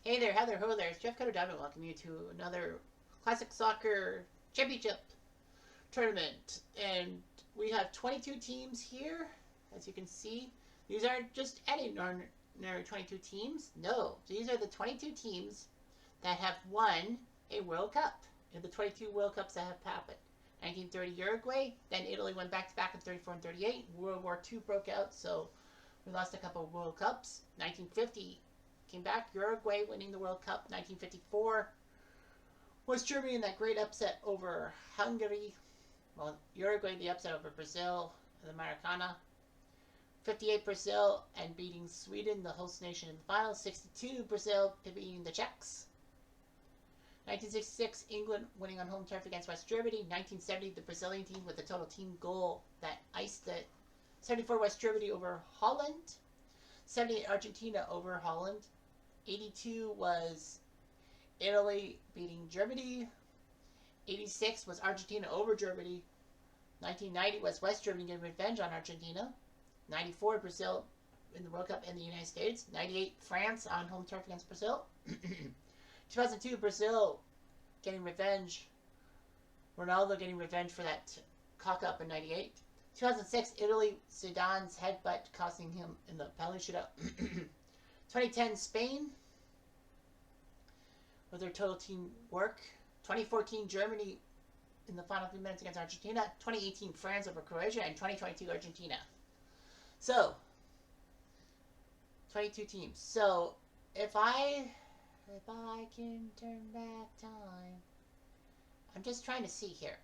Hey there, how there, ho there. It's Jeff Cutter Diamond welcoming you to another Classic Soccer Championship tournament. And we have 22 teams here, as you can see. These aren't just any ordinary 22 teams. No, these are the 22 teams that have won a World Cup in the 22 World Cups that have happened. 1930 Uruguay, then Italy went back to back in 34 and 38. World War II broke out, so we lost a couple of World Cups. 1950 came back, Uruguay winning the World Cup. 1954 was Germany in that great upset over Hungary. Well, Uruguay the upset over Brazil, the Maracana. 58 Brazil and beating Sweden, the host nation, in the final. 62 Brazil beating the Czechs. 1966 England winning on home turf against West Germany. 1970 the Brazilian team with the total team goal that iced it. 74 West Germany over Holland. 78 Argentina over Holland. 82 was Italy beating Germany. 86 was Argentina over Germany. 1990 was West Germany getting revenge on Argentina. 94 Brazil in the World Cup in the United States. 98 France on home turf against Brazil. 2002 Brazil getting revenge. Ronaldo getting revenge for that cock up in 98. 2006 Italy, Zidane's headbutt costing him in the penalty shootout. 2010 Spain with their total team work. 2014 Germany in the final few minutes against Argentina. 2018 France over Croatia, and 2022 Argentina. So 22 teams. So if I can turn back time, I'm just trying to see here.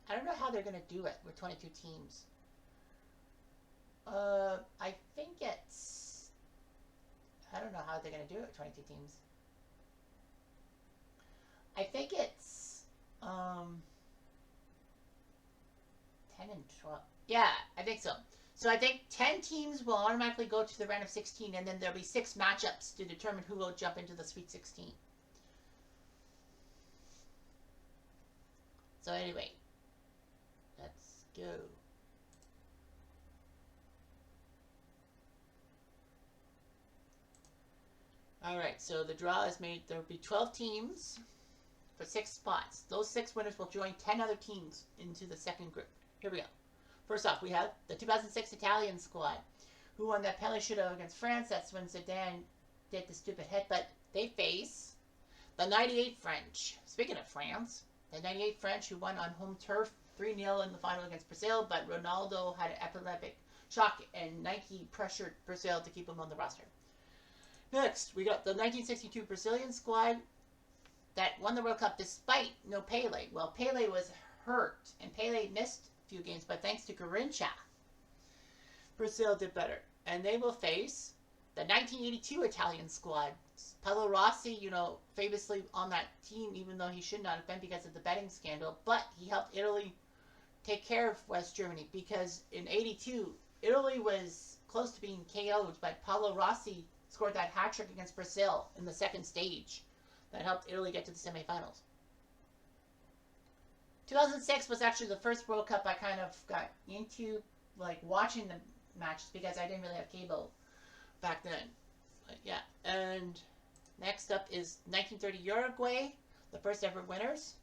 I don't know how they're going to do it with 22 teams. I think it's... I don't know how they're going to do it with 22 teams. I think it's 10 and 12. Yeah, I think so. So I think 10 teams will automatically go to the round of 16, and then there'll be 6 matchups to determine who will jump into the Sweet 16. So anyway, let's go. Alright, so the draw is made. There will be 12 teams for 6 spots. Those 6 winners will join 10 other teams into the second group. Here we go. First off, we have the 2006 Italian squad, who won that penalty shootout against France. That's when Zidane did the stupid headbutt. They face the 98 French. Speaking of France, the 98 French, who won on home turf 3-0 in the final against Brazil, but Ronaldo had an epileptic shock and Nike pressured Brazil to keep him on the roster. Next, we got the 1962 Brazilian squad that won the World Cup despite no Pele. Well, Pele was hurt, and Pele missed a few games, but thanks to Garrincha, Brazil did better. And they will face the 1982 Italian squad. Paolo Rossi, famously on that team, even though he should not have been because of the betting scandal, but he helped Italy take care of West Germany, because in 82, Italy was close to being KO'd, but Paolo Rossi scored that hat-trick against Brazil in the second stage that helped Italy get to the semifinals. 2006 was actually the first World Cup I kind of got into, like, watching the matches, because I didn't really have cable back then. But yeah, and next up is 1930 Uruguay, the first ever winners.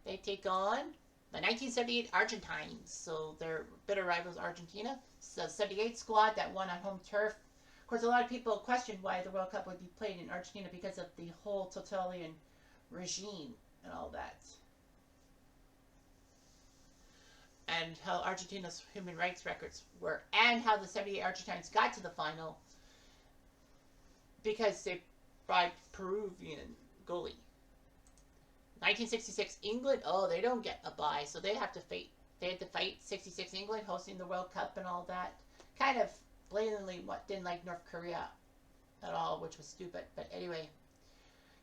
They take on the 1978 Argentines, so they're bitter rivals Argentina. It's the 78 squad that won on home turf. Of course, a lot of people questioned why the World Cup would be played in Argentina because of the whole totalitarian regime and all that. And how Argentina's human rights records were, and how the 78 Argentines got to the final because they bribed Peruvian goalie. 1966 England, they don't get a bye, so they have to fight. They had to fight 66 England hosting the World Cup and all that. Kind of blatantly didn't like North Korea at all, which was stupid. But anyway,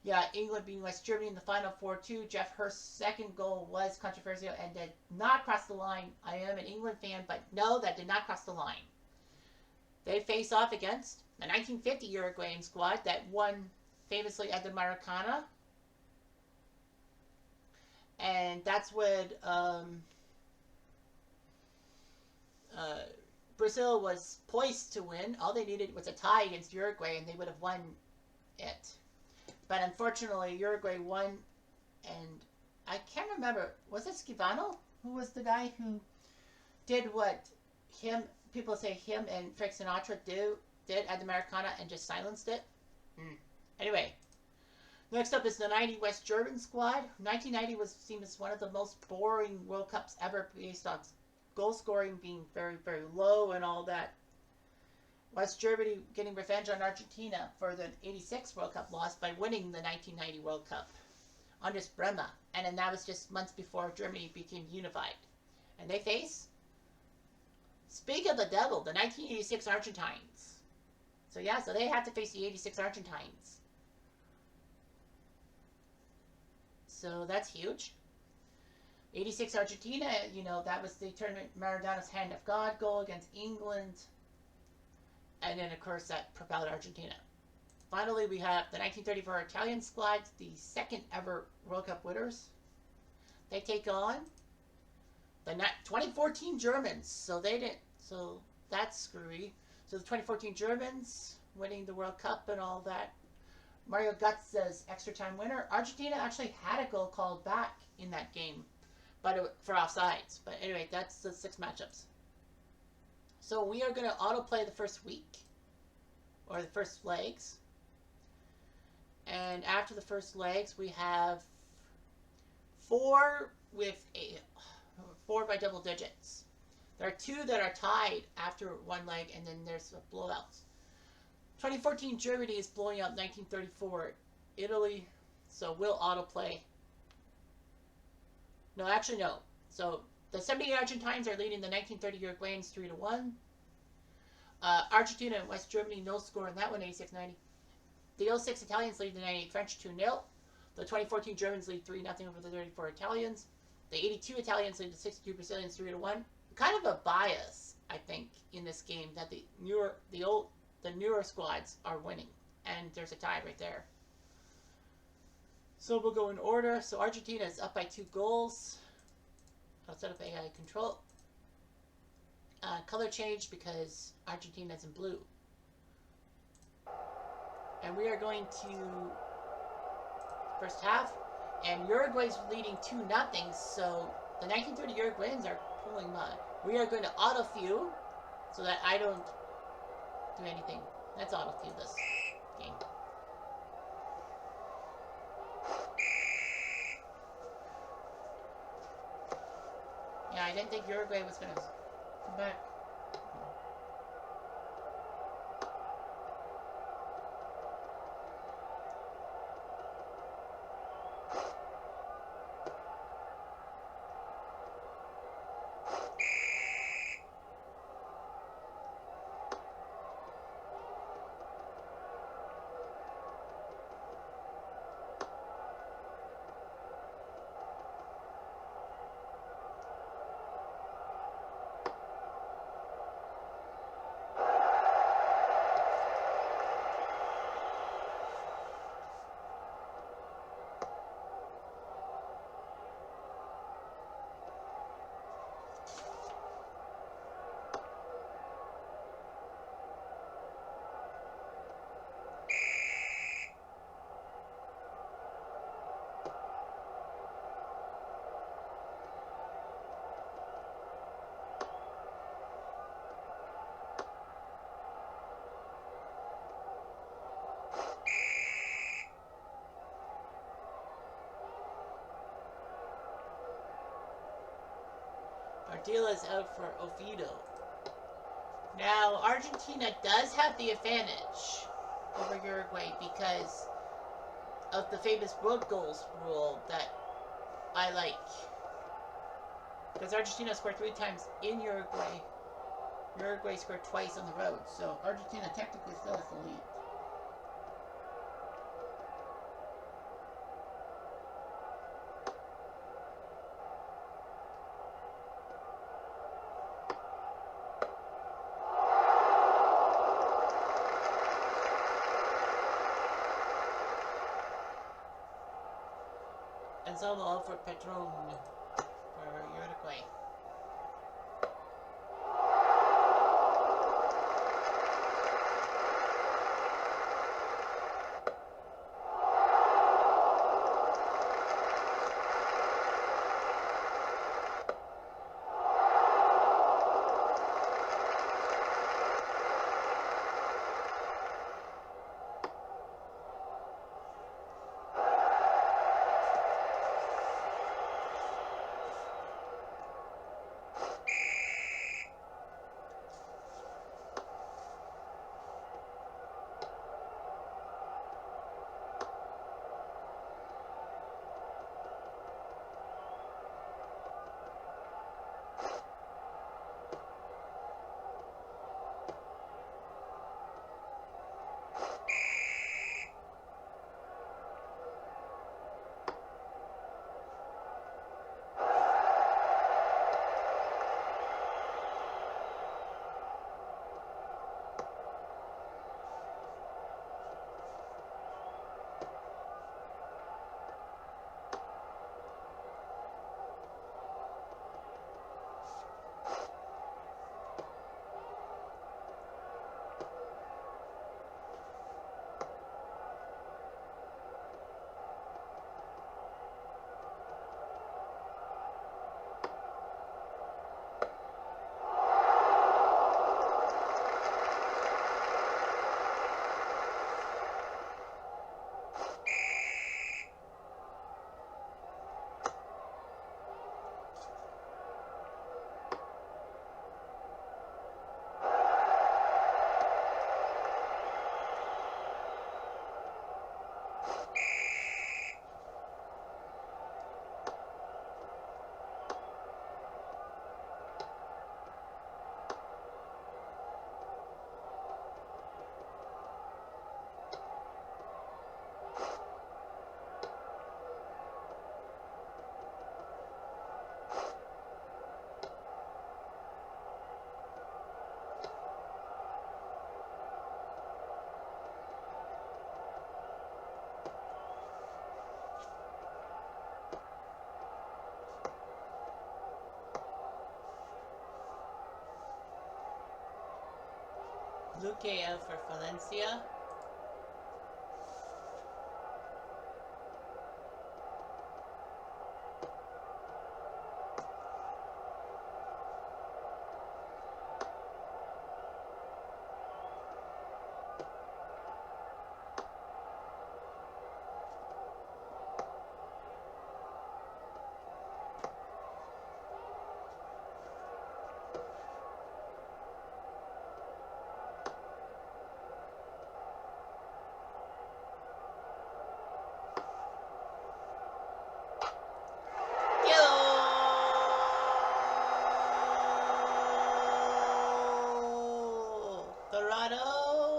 yeah, England beating West Germany in the final 4-2. Jeff Hurst's second goal was controversial and did not cross the line. I am an England fan, but no, that did not cross the line. They face off against the 1950 Uruguayan squad that won famously at the Maracana. And that's when Brazil was poised to win. All they needed was a tie against Uruguay, and they would have won it. But unfortunately, Uruguay won, and I can't remember. Was it Schivano who was the guy who did what people say him and Frank Sinatra did at the Americana and just silenced it? Anyway, next up is the 90 West German squad. 1990 was seen as one of the most boring World Cups ever based on goal scoring being very, very low and all that. West Germany getting revenge on Argentina for the 86 World Cup loss by winning the 1990 World Cup under Bremer. And then that was just months before Germany became unified. And they face, speak of the devil, the 1986 Argentines. So yeah, so they had to face the 86 Argentines. So that's huge. 86 Argentina, you know, that was the tournament Maradona's Hand of God goal against England. And then, of course, that propelled Argentina. Finally, we have the 1934 Italian squad, the second ever World Cup winners. They take on the 2014 Germans. So that's screwy. So the 2014 Germans winning the World Cup and all that. Mario Götze's extra time winner. Argentina actually had a goal called back in that game, but for offsides. But anyway, that's the 6 matchups. So we are going to autoplay the first week, or the first legs. And after the first legs, we have 4 by double digits. There are 2 that are tied after one leg, and then there's a blowouts. 2014 Germany is blowing out 1934 Italy, so we'll autoplay. No, actually no. So the 78 Argentines are leading the 1930 Uruguayans 3-1. Argentina and West Germany no score in that one, 86-90. The 06 Italians lead the 98 French 2-0. The 2014 Germans lead 3-0 over the 34 Italians. The 82 Italians lead the 62 Brazilians 3-1. Kind of a bias, I think, in this game that the newer squads are winning, and there's a tie right there. So we'll go in order. So Argentina is up by 2 goals. I'll set up AI control. Color change because Argentina is in blue. And we are going to first half, and Uruguay's leading 2-0, so the 1930 Uruguayans are pulling mud. We are going to auto-fuel so that I don't do anything. Let's auto-fuel this game. Yeah, I didn't think Uruguay was going to come back. Ardila is out for Oviedo. Now, Argentina does have the advantage over Uruguay because of the famous road goals rule that I like. Because Argentina scored 3 times in Uruguay. Uruguay scored twice on the road. So Argentina technically still has the lead. Gonzalo for Petron for Uruguay. Luque out for Valencia.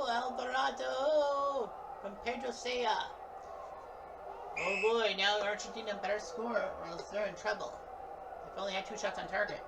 Alvarado from Pedro Sea. Oh boy, now Argentina better score or else they're in trouble. They've only had 2 shots on target.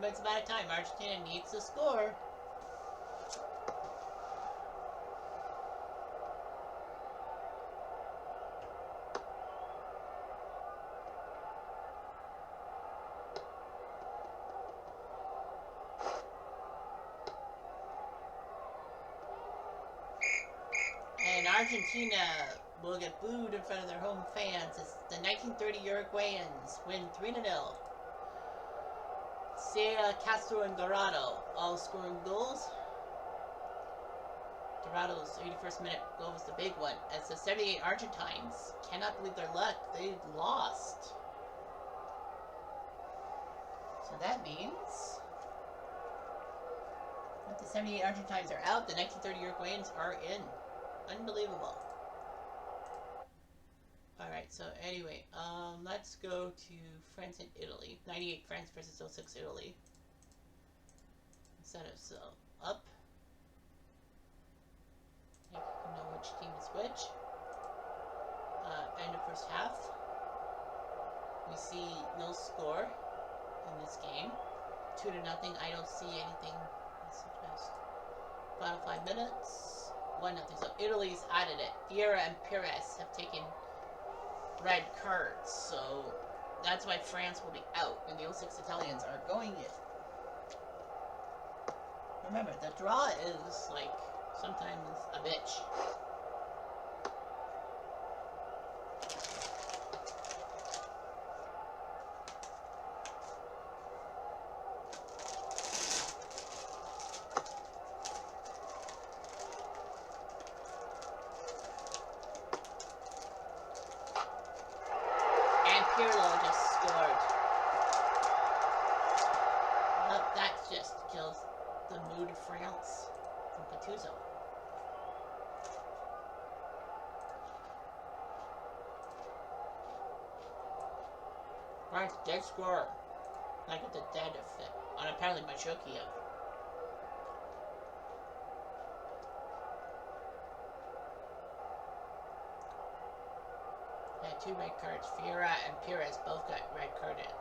It's about time. Argentina needs to score. And Argentina will get booed in front of their home fans as the 1930 Uruguayans win 3-0. Sea, Castro, and Dorado all scoring goals. Dorado's 81st minute goal was the big one, as the 78 Argentines cannot believe their luck. They lost. So that means that the 78 Argentines are out, the 1930 Uruguayans are in. Unbelievable. Alright, so anyway, let's go to France and Italy. 98 France versus 06 Italy. Set us up. I think you know which team is which. End of first half. We see no score in this game. 2-0. I don't see anything. Final 5 minutes. 1-0. So Italy's added it. Vieira and Perez have taken red cards, so that's why France will be out and the 06 Italians are going in. Remember, the draw is like sometimes a bitch. France dead score. I got the dead effect on apparently my Shokio. 2 red cards. Fiera and Pires both got red carded.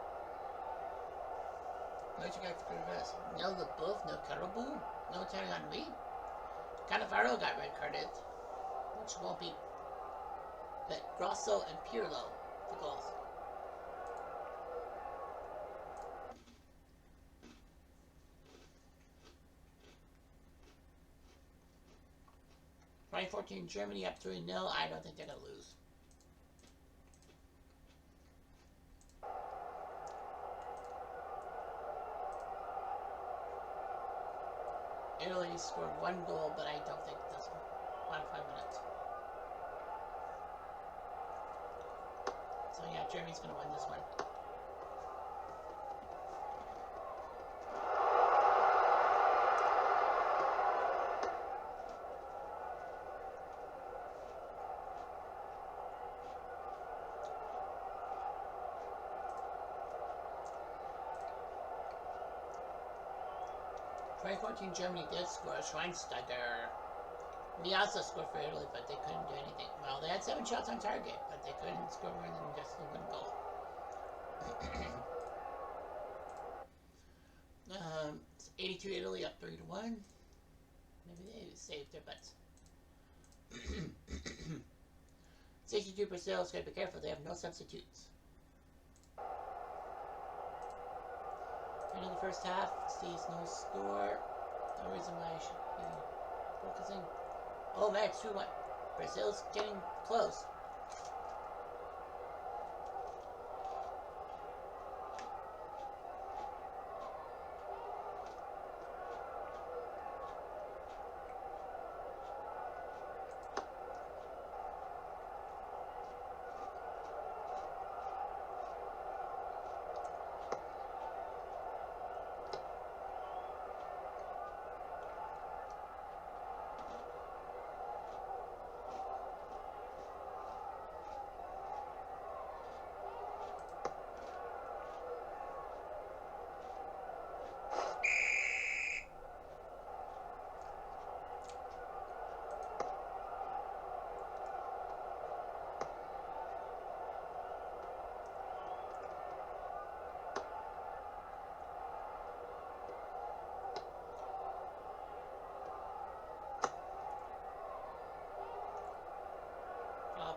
What you got for the rest? No LeBoeuf, no Caribou, no Trny. Cannavaro got red carded, which won't be. But Grosso and Pirlo, the goals. (2014) Germany up 3-0. I don't think they're gonna lose. Italy scored 1 goal, but I don't think this one. 5 minutes. So yeah, Germany's gonna win this one. (2014) Germany did score. Schweinsteiger. We also scored for Italy, but they couldn't do anything. Well, they had 7 shots on target, but they couldn't score more than just the 1 goal. 82 Italy up 3-1. Maybe they saved their butts. 62 Brazil. So gotta be careful. They have no substitutes. End of the first half. Sees no score. No reason why I should be focusing. Oh man, it's 2-1. Brazil's getting close.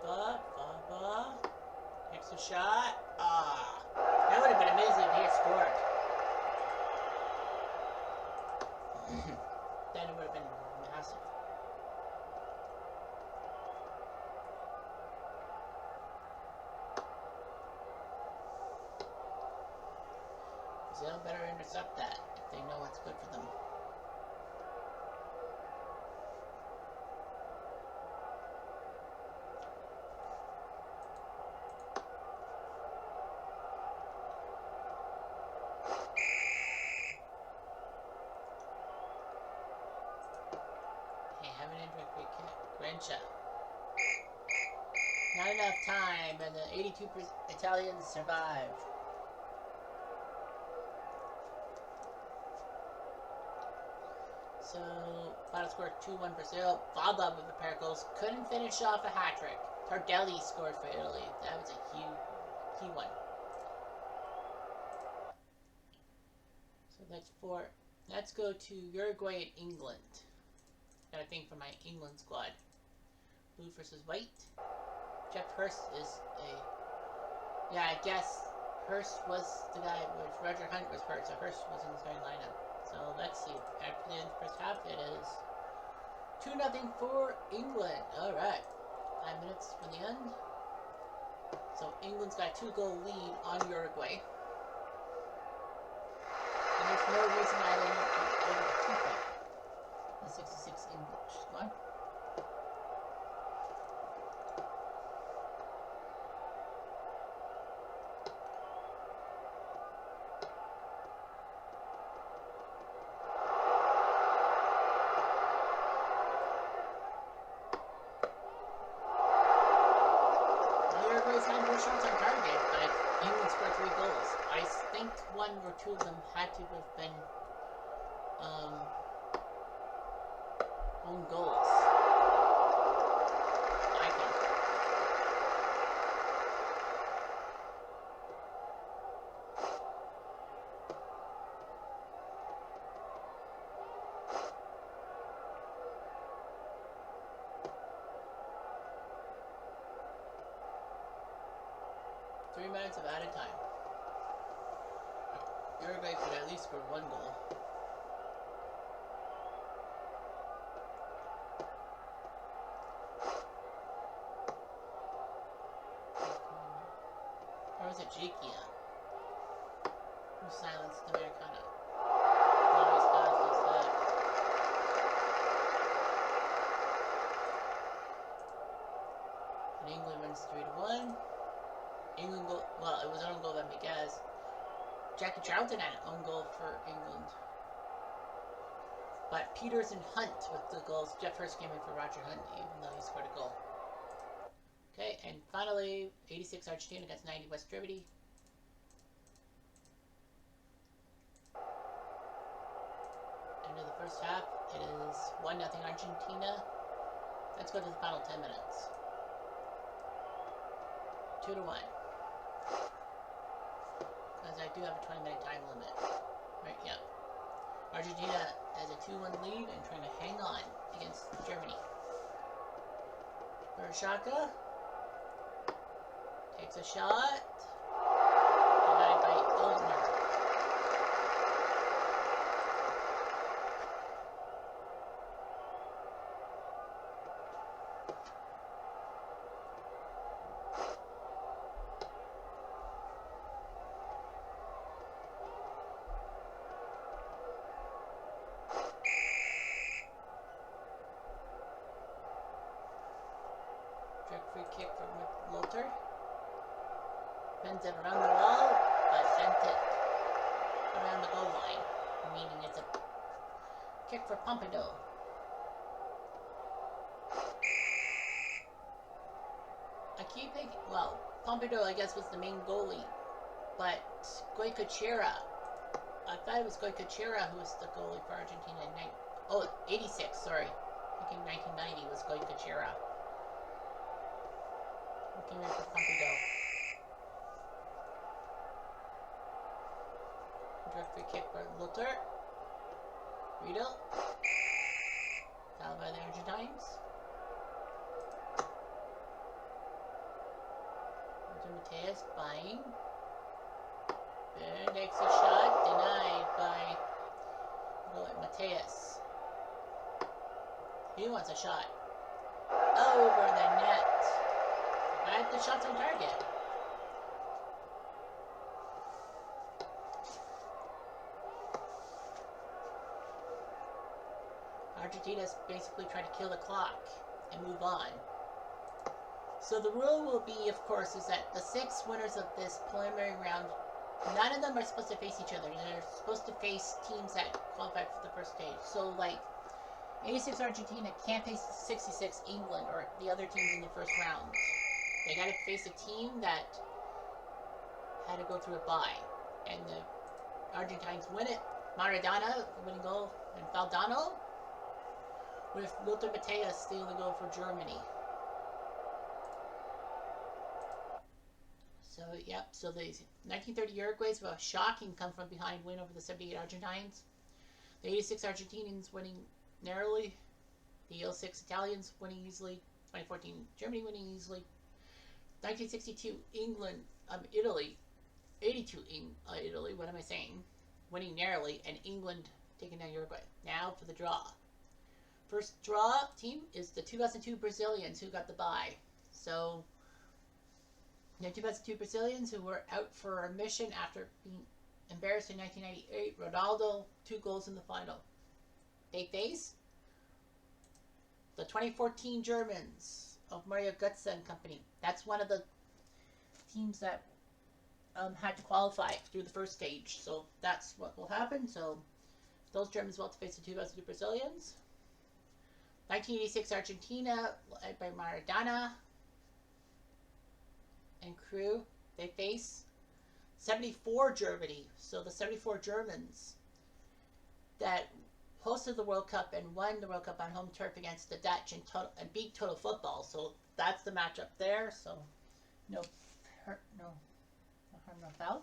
Baba. Takes a shot. Ah. That would have been amazing if he had scored. Then it would have been massive. Brazil better intercept that if they know what's good for them. Not enough time, and the 82 Italians survive. So, final score 2-1 Brazil. Baba with the pair of goals. Couldn't finish off a hat-trick. Tardelli scored for Italy. That was a key one. So that's 4. Let's go to Uruguay and England. Got a thing for my England squad. Blue versus white. Jeff Hurst is a... Yeah, I guess Hurst was the guy, which Roger Hunt was hurt, so Hurst was in the starting lineup. So let's see. After the end of the first half, it is 2-0 for England. Alright. 5 minutes from the end. So England's got a 2-goal lead on Uruguay. And there's no reason why they won't be able to keep it. The 66 English squad. Shots on target, but England scored 3 goals. I think 1 or 2 of them had to have been own goals. I think. 3 minutes of added time. Uruguay could at least score 1 goal. Or was it Jikia who silenced Americana? Not as fast as that. And England wins 3-1. England goal. Well, it was an own goal by Miguez. Jackie Charlton had an own goal for England. But Peters and Hunt with the goals. Jeff Hurst came in for Roger Hunt, even though he scored a goal. Okay, and finally, 86 Argentina against 90 West Germany. End of the first half. It is 1-0 Argentina. Let's go to the final 10 minutes. 2-1. Because I do have a 20-minute time limit. Right, yep. Argentina has a 2-1 lead and trying to hang on against Germany. Bershaka takes a shot. Denied by Ilgner. Free kick from Lothar. Bends it around the wall, but sent it around the goal line, meaning it's a kick for Pompidou. I keep thinking, well, Pompidou I guess was the main goalie, but Goycochea, I thought it was Goycochea who was the goalie for Argentina in 86, sorry. I think 1990 was Goycochea. Looking in for Pompidou. Direct free kick for Lothar. Riedel. Fouled by the Argentines. Mateus buying. There, takes a shot. Denied by Mateus. He wants a shot. Over the net. But the shot's on target. Argentina's basically trying to kill the clock and move on. So the rule will be, of course, is that the 6 winners of this preliminary round, none of them are supposed to face each other. They're supposed to face teams that qualified for the first stage. So, like, 86 Argentina can't face 66 England or the other teams in the first round. They got to face a team that had to go through a bye. And the Argentines win it. Maradona, the winning goal, and Valdano, with Lothar Matthäus stealing the goal for Germany. So, yep, so the 1930 Uruguay's a shocking come-from-behind win over the 78 Argentines. The 86 Argentinians winning narrowly. The 06 Italians winning easily. 2014 Germany winning easily. 1962 England, Italy, 82 Italy, what am I saying? Winning narrowly, and England taking down Uruguay. Now for the draw. First draw team is the 2002 Brazilians who got the bye. So, the 2002 Brazilians who were out for a mission after being embarrassed in 1998. Ronaldo, 2 goals in the final. They face the 2014 Germans of Mario Götze and company. That's one of the teams that had to qualify through the first stage. So that's what will happen. So those Germans will have to face the 2002 Brazilians. 1986 Argentina, led by Maradona and crew. They face 74 Germany. So the 74 Germans that hosted the World Cup and won the World Cup on home turf against the Dutch and beat Total Football. So that's the matchup there. So no hurt, no harm, no foul.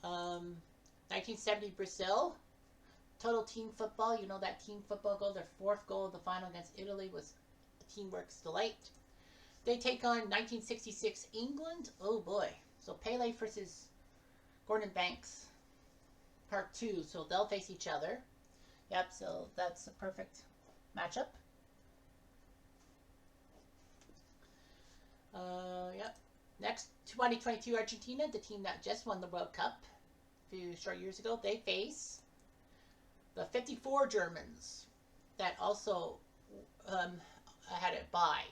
1970 Brazil. Total team football. You know that team football goal. Their 4th goal of the final against Italy was a teamwork's delight. They take on 1966 England. Oh boy. So Pele versus Gordon Banks, part 2. So they'll face each other. Yep, so that's a perfect matchup. Yep. Next, 2022 Argentina, the team that just won the World Cup a few short years ago. They face the 54 Germans that also had a bye.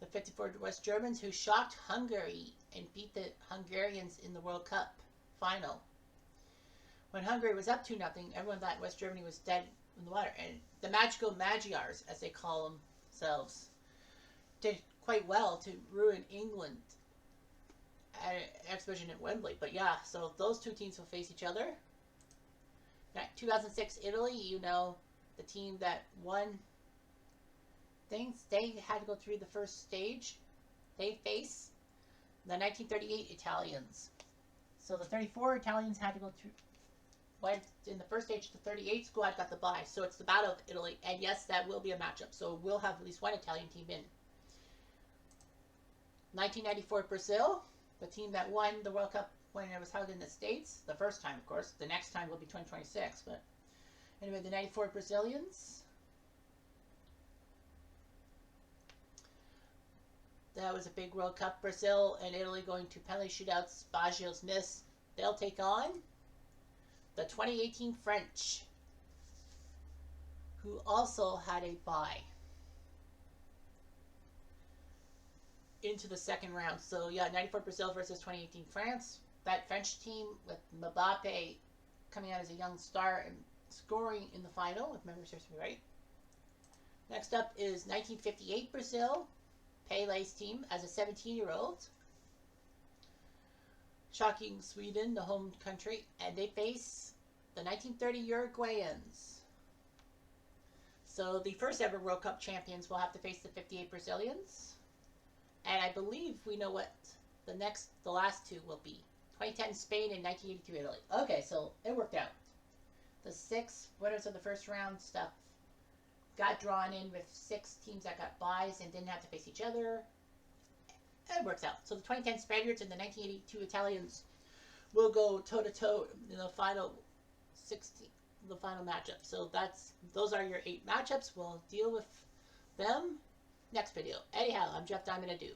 The 54 West Germans who shocked Hungary and beat the Hungarians in the World Cup final. When Hungary was up 2-0, everyone thought West Germany was dead in the water. And the magical Magyars, as they call themselves, did quite well to ruin England at an exhibition at Wembley. But yeah, so those two teams will face each other. 2006 Italy, you know, the team that won things, they had to go through the first stage. They face the 1938 Italians. So the 34 Italians had to go through, went in the first stage. The 38 squad got the bye. So it's the Battle of Italy. And yes, that will be a matchup. So we'll have at least one Italian team in. 1994 Brazil, the team that won the World Cup when it was held in the States. The first time, of course. The next time will be 2026. But anyway, the 94 Brazilians. That was a big World Cup. Brazil and Italy going to penalty shootouts. Baggio's miss. They'll take on the 2018 French, who also had a bye into the second round. So yeah, 94 Brazil versus 2018 France. That French team with Mbappe coming out as a young star and scoring in the final, if memory serves me right. Next up is 1958 Brazil. Pele's team as a 17-year-old. Shocking Sweden, the home country, and they face the 1930 Uruguayans. So the first ever World Cup champions will have to face the 58 Brazilians. And I believe we know what the last two will be. 2010 Spain and 1982 Italy. Okay, so it worked out. The 6 winners of the first round stuff got drawn in with 6 teams that got byes and didn't have to face each other. It works out. So the 2010 Spaniards and the 1982 Italians will go toe-to-toe in the final 16, the final matchup. So those are your 8 matchups. We'll deal with them next video. Anyhow, I'm Jeff Diamond Ado.